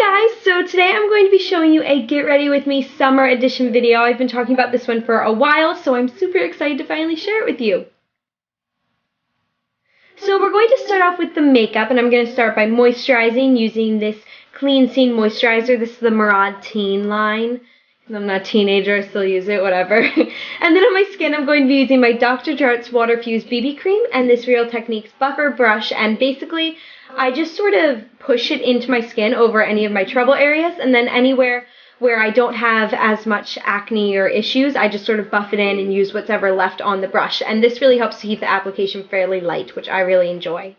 Guys, so today I'm going to be showing you a Get Ready With Me Summer Edition video. I've been talking about this one for a while, so I'm super excited to finally share it with you. So we're going to start off with the makeup, and I'm going to start by moisturizing using this Clean Scene Moisturizer. This is the Murad Teen line. I'm not a teenager, I still use it, whatever. And then on my skin, I'm going to be using my Dr. Jart's Water Fuse BB Cream and this Real Techniques Buffer Brush, and basically I just sort of push it into my skin over any of my trouble areas, and then anywhere where I don't have as much acne or issues, I just sort of buff it in and use what's ever left on the brush. And this really helps to keep the application fairly light, which I really enjoy.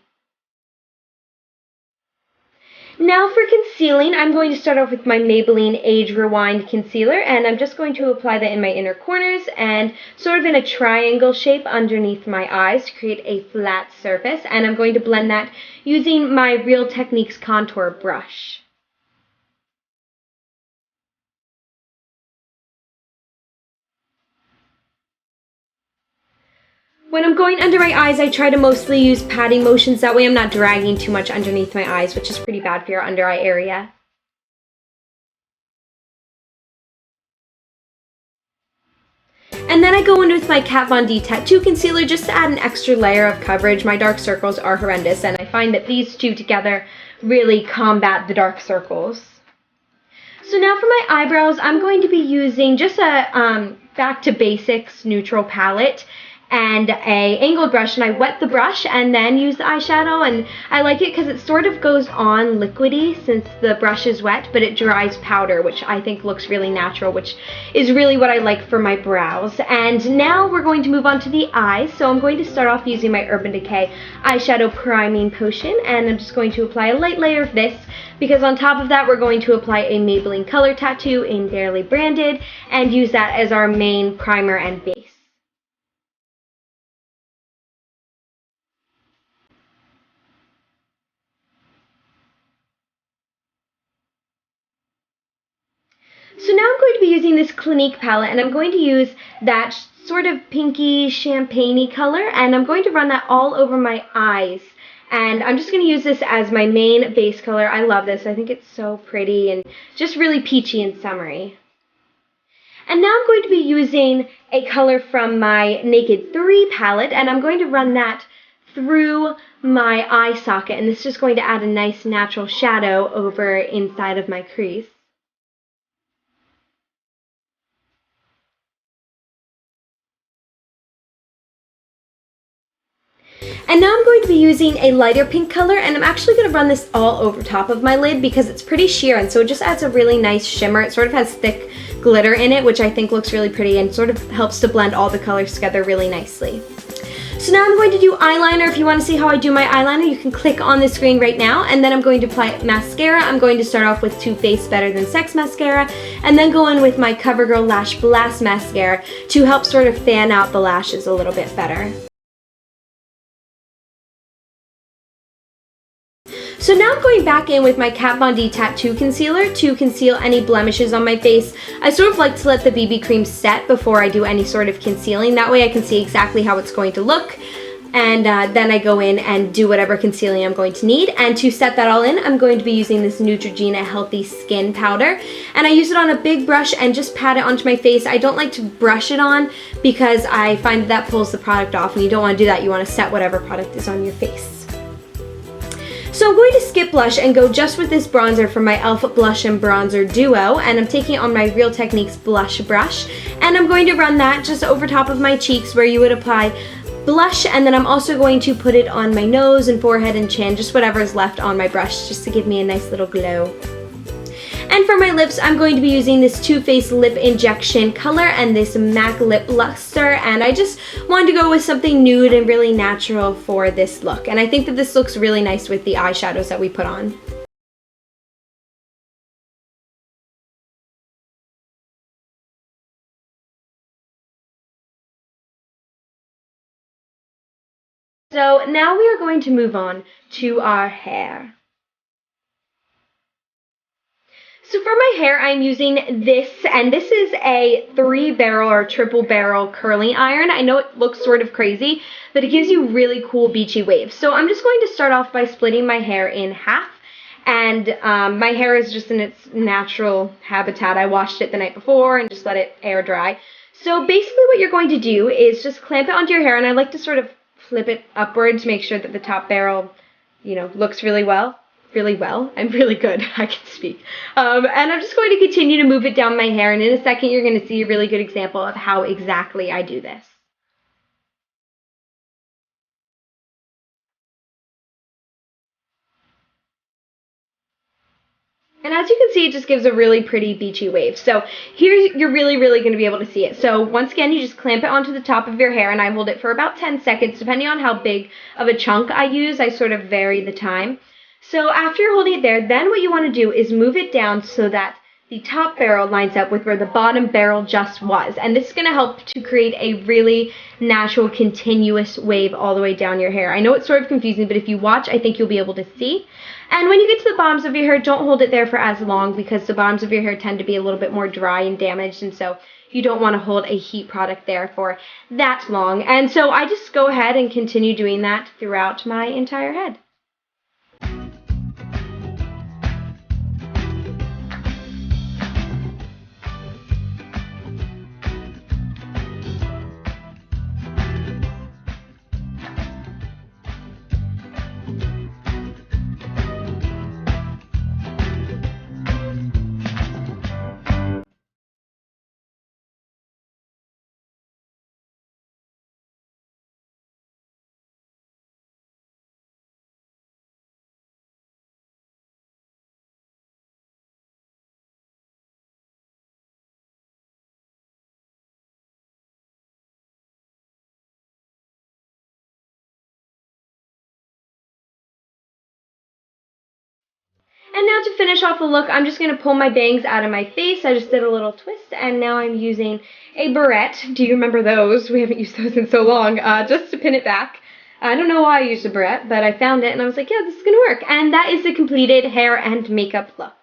Now for concealing, I'm going to start off with my Maybelline Age Rewind Concealer, and I'm just going to apply that in my inner corners and sort of in a triangle shape underneath my eyes to create a flat surface, and I'm going to blend that using my Real Techniques contour brush. When I'm going under my eyes, I try to mostly use patting motions. That way I'm not dragging too much underneath my eyes, which is pretty bad for your under eye area. And then I go in with my Kat Von D Tattoo Concealer just to add an extra layer of coverage. My dark circles are horrendous, and I find that these two together really combat the dark circles. So now for my eyebrows, I'm going to be using just a Back to Basics neutral palette and a angled brush, and I wet the brush and then use the eyeshadow, and I like it because it sort of goes on liquidy since the brush is wet, but it dries powder, which I think looks really natural, which is really what I like for my brows. And now we're going to move on to the eyes, so I'm going to start off using my Urban Decay eyeshadow priming potion, and I'm just going to apply a light layer of this, because on top of that we're going to apply a Maybelline Color Tattoo in Barely Branded and use that as our main primer and base. So now I'm going to be using this Clinique palette, and I'm going to use that sort of pinky champagne-y color, and I'm going to run that all over my eyes. And I'm just going to use this as my main base color. I love this. I think it's so pretty and just really peachy and summery. And now I'm going to be using a color from my Naked 3 palette, and I'm going to run that through my eye socket, and this is just going to add a nice natural shadow over inside of my crease. And now I'm going to be using a lighter pink color, and I'm actually going to run this all over top of my lid because it's pretty sheer, and so it just adds a really nice shimmer. It sort of has thick glitter in it, which I think looks really pretty and sort of helps to blend all the colors together really nicely. So now I'm going to do eyeliner. If you want to see how I do my eyeliner, you can click on the screen right now, and then I'm going to apply mascara. I'm going to start off with Too Faced Better Than Sex mascara, and then go in with my CoverGirl Lash Blast mascara to help sort of fan out the lashes a little bit better. So now I'm going back in with my Kat Von D Tattoo Concealer to conceal any blemishes on my face. I sort of like to let the BB cream set before I do any sort of concealing. That way I can see exactly how it's going to look. And then I go in and do whatever concealing I'm going to need. And to set that all in, I'm going to be using this Neutrogena Healthy Skin Powder. And I use it on a big brush and just pat it onto my face. I don't like to brush it on because I find that pulls the product off, and you don't want to do that. You want to set whatever product is on your face. So I'm going to skip blush and go just with this bronzer from my e.l.f. Blush and Bronzer Duo, and I'm taking it on my Real Techniques blush brush, and I'm going to run that just over top of my cheeks where you would apply blush, and then I'm also going to put it on my nose and forehead and chin, just whatever is left on my brush, just to give me a nice little glow. And for my lips, I'm going to be using this Too Faced Lip Injection color and this MAC Lip Luster, and I just wanted to go with something nude and really natural for this look. And I think that this looks really nice with the eyeshadows that we put on. So now we are going to move on to our hair. So for my hair, I'm using this, and this is a 3-barrel or triple barrel curling iron. I know it looks sort of crazy, but it gives you really cool beachy waves. So I'm just going to start off by splitting my hair in half, And my hair is just in its natural habitat. I washed it the night before and just let it air dry. So basically what you're going to do is just clamp it onto your hair, and I like to sort of flip it upward to make sure that the top barrel, you know, looks really well. Really well. I'm really good. I can speak. And I'm just going to continue to move it down my hair, and in a second you're going to see a really good example of how exactly I do this. And as you can see, it just gives a really pretty beachy wave. So here you're really going to be able to see it. So once again, you just clamp it onto the top of your hair, and I hold it for about 10 seconds. Depending on how big of a chunk I use, I sort of vary the time. So after you're holding it there, then what you want to do is move it down so that the top barrel lines up with where the bottom barrel just was. And this is going to help to create a really natural, continuous wave all the way down your hair. I know it's sort of confusing, but if you watch, I think you'll be able to see. And when you get to the bottoms of your hair, don't hold it there for as long, because the bottoms of your hair tend to be a little bit more dry and damaged, and so you don't want to hold a heat product there for that long. And so I just go ahead and continue doing that throughout my entire head. And now to finish off the look, I'm just going to pull my bangs out of my face. I just did a little twist, and now I'm using a barrette. Do you remember those? We haven't used those in so long. Just to pin it back. I don't know why I used a barrette, but I found it, and I was like, yeah, this is going to work. And that is the completed hair and makeup look.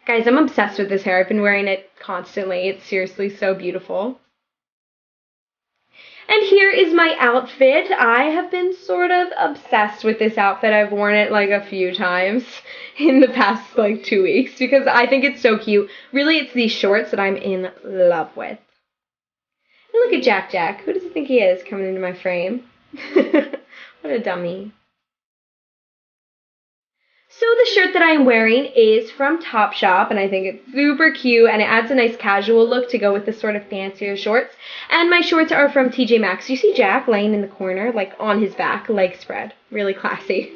Guys, I'm obsessed with this hair. I've been wearing it constantly. It's seriously so beautiful. And here is my outfit. I have been sort of obsessed with this outfit. I've worn it like a few times in the past like 2 weeks because I think it's so cute. Really, it's these shorts that I'm in love with. And look at Jack Jack. Who does he think he is coming into my frame? What a dummy. So the shirt that I am wearing is from Topshop, and I think it's super cute, and it adds a nice casual look to go with the sort of fancier shorts. And my shorts are from TJ Maxx. You see Jack laying in the corner, like on his back, legs spread. Really classy.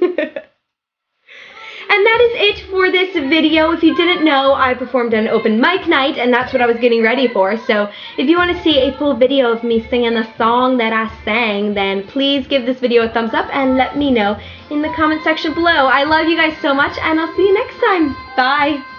And that is it for this video. If you didn't know, I performed an open mic night, and that's what I was getting ready for. So if you want to see a full video of me singing the song that I sang, then please give this video a thumbs up and let me know in the comment section below. I love you guys so much, and I'll see you next time. Bye!